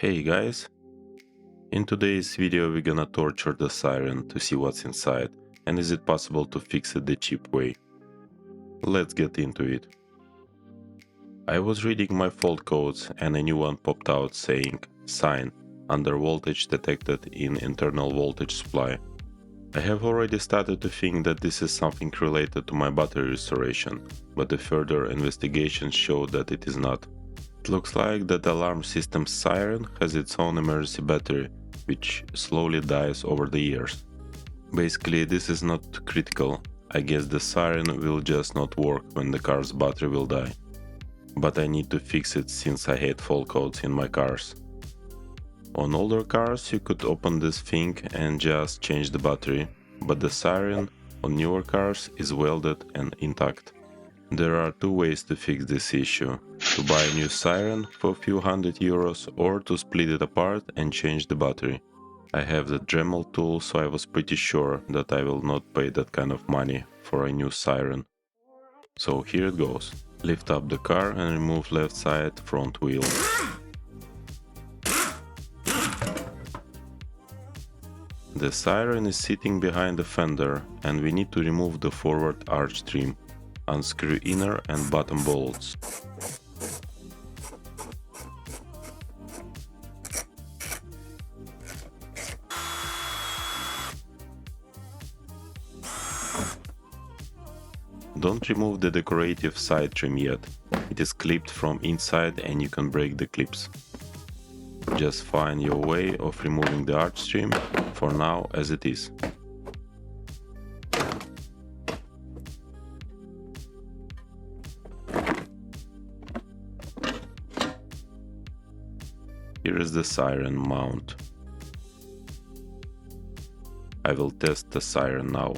Hey guys, in today's video we're gonna torture the siren to see what's inside and is it possible to fix it the cheap way. Let's get into it. I was reading my fault codes and a new one popped out saying sign under voltage detected in internal voltage supply. I have already started to think that this is something related to my battery restoration, but the further investigations show that it is not. It looks like that the alarm system's siren has its own emergency battery, which slowly dies over the years. Basically, this is not critical. I guess the siren will just not work when the car's battery will die. But I need to fix it since I hate fault codes in my cars. On older cars you could open this thing and just change the battery, but the siren on newer cars is welded and intact. There are two ways to fix this issue: to buy a new siren for a few €100 or to split it apart and change the battery. I have the Dremel tool, so I was pretty sure that I will not pay that kind of money for a new siren. So here it goes. Lift up the car and remove left side front wheel. The siren is sitting behind the fender and we need to remove the forward arch trim. Unscrew inner and bottom bolts. Don't remove the decorative side trim yet. It is clipped from inside and you can break the clips. Just find your way of removing the arch trim, for now as it is. Here is the siren mount. I will test the siren now.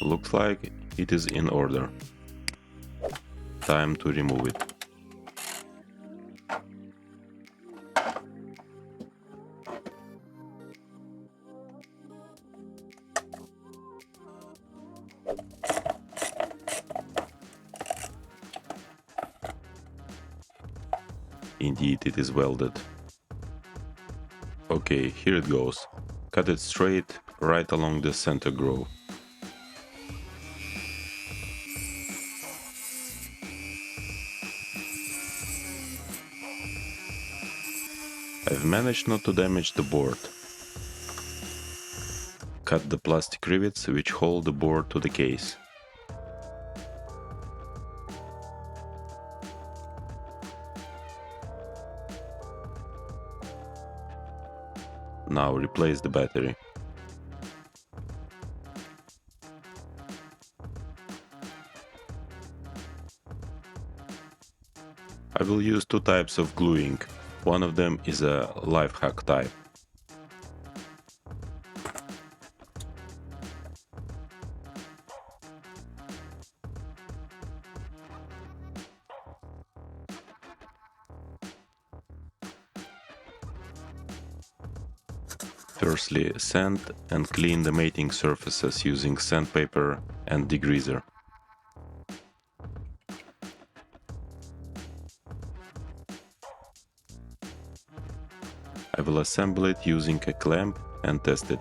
Looks like it is in order. Time to remove it. Indeed, it is welded. Okay, here it goes. Cut it straight, right along the center groove. I've managed not to damage the board. Cut the plastic rivets which hold the board to the case. Now replace the battery. I will use two types of gluing. One of them is a life hack type. Firstly, sand and clean the mating surfaces using sandpaper and degreaser. I will assemble it using a clamp and test it.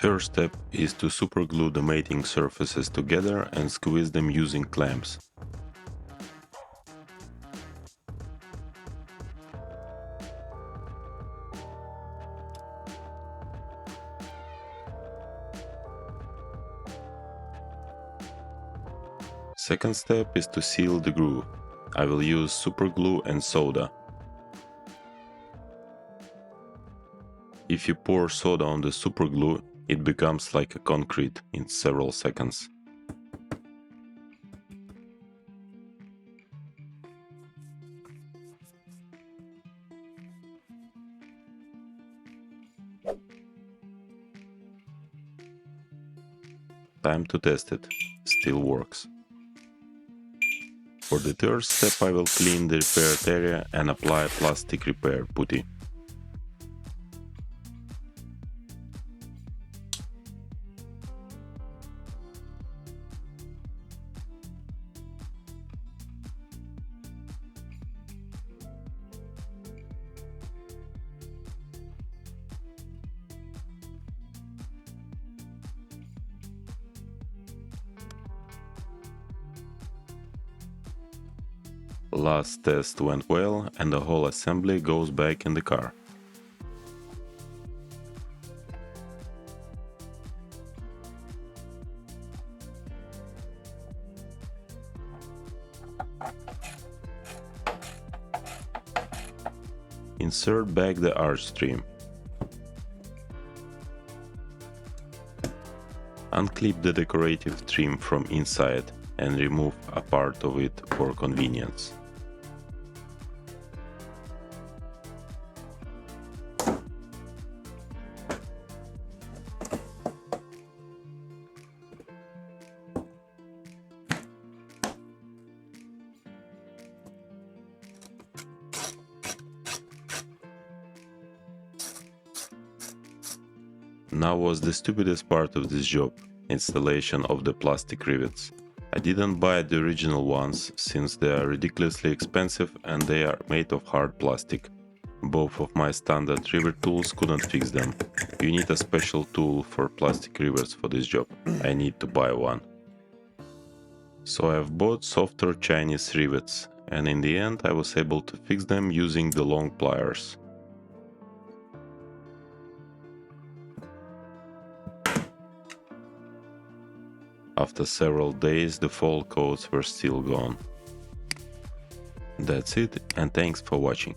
First step is to superglue the mating surfaces together and squeeze them using clamps. Second step is to seal the groove. I will use superglue and soda. If you pour soda on the superglue, it becomes like a concrete in several seconds. Time to test it. Still works. For the third step, I will clean the repaired area and apply plastic repair putty. Last test went well and the whole assembly goes back in the car. Insert back the arch stream. Unclip the decorative trim from inside and remove a part of it for convenience. Now was the stupidest part of this job, installation of the plastic rivets. I didn't buy the original ones since they are ridiculously expensive and they are made of hard plastic. Both of my standard rivet tools couldn't fix them. You need a special tool for plastic rivets for this job. I need to buy one. So I've bought softer Chinese rivets, and in the end I was able to fix them using the long pliers. After several days, the fall coats were still gone. That's it, and thanks for watching.